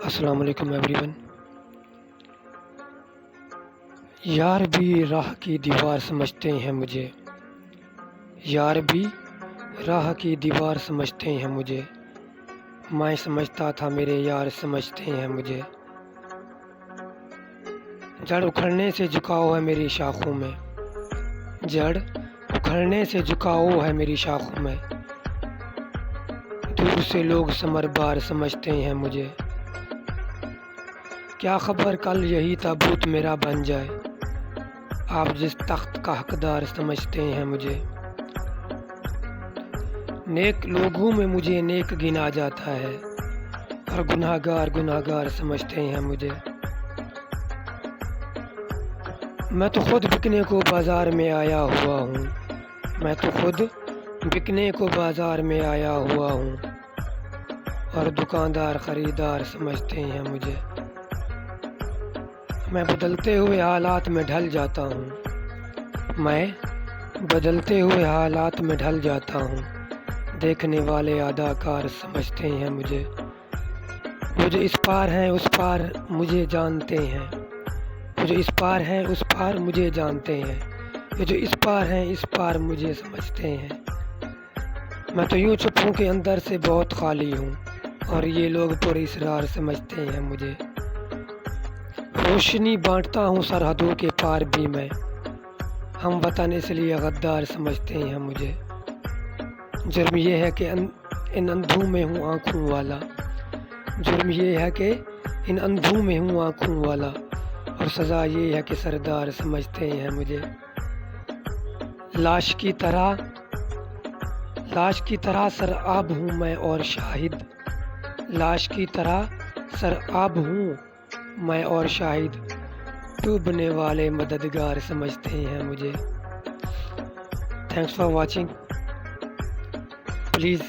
السلام علیکم every one. یار بھی راہ کی دیوار سمجھتے ہیں مجھے، یار بھی راہ کی دیوار سمجھتے ہیں مجھے، میں سمجھتا تھا میرے یار سمجھتے ہیں مجھے۔ جڑ اکھڑنے سے جھکاؤ ہے میری شاخوں میں، جڑ اکھڑنے سے جھکاؤ ہے میری شاخوں میں، دور سے لوگ ثمر بار سمجھتے ہیں مجھے۔ کیا خبر کل یہی تابوت میرا بن جائے، آپ جس تخت کا حقدار سمجھتے ہیں مجھے۔ نیک لوگوں میں مجھے نیک گنا جاتا ہے، اور گناہ گار سمجھتے ہیں مجھے۔ میں تو خود بکنے کو بازار میں آیا ہوا ہوں، میں تو خود بکنے کو بازار میں آیا ہوا ہوں، اور دکاندار خریدار سمجھتے ہیں مجھے۔ میں بدلتے ہوئے حالات میں ڈھل جاتا ہوں، میں بدلتے ہوئے حالات میں ڈھل جاتا ہوں، دیکھنے والے اداکار سمجھتے ہیں مجھے۔ وہ جو اس پار ہیں اس پار مجھے جانتے ہیں، وہ جو اس پار ہیں اس پار مجھے جانتے ہیں، وہ جو اس پار ہیں اس پار مجھے سمجھتے ہیں۔ میں تو یوں چپ ہوں کہ اندر سے بہت خالی ہوں، اور یہ لوگ پر اسرار سمجھتے ہیں مجھے۔ روشنی بانٹتا ہوں سرحدوں کے پار بھی میں، ہم وطن اس لیے غدار سمجھتے ہیں مجھے۔ جرم یہ ہے کہ ان اندھوں میں ہوں آنکھوں والا، جرم یہ ہے کہ ان اندھوں میں ہوں آنکھوں والا، اور سزا یہ ہے کہ سردار سمجھتے ہیں مجھے۔ لاش کی طرح سرآب ہوں میں اور شاہد، لاش کی طرح سرآب ہوں میں اور شاہد، ڈوبنے والے مددگار سمجھتے ہیں مجھے۔ Thanks for watching, please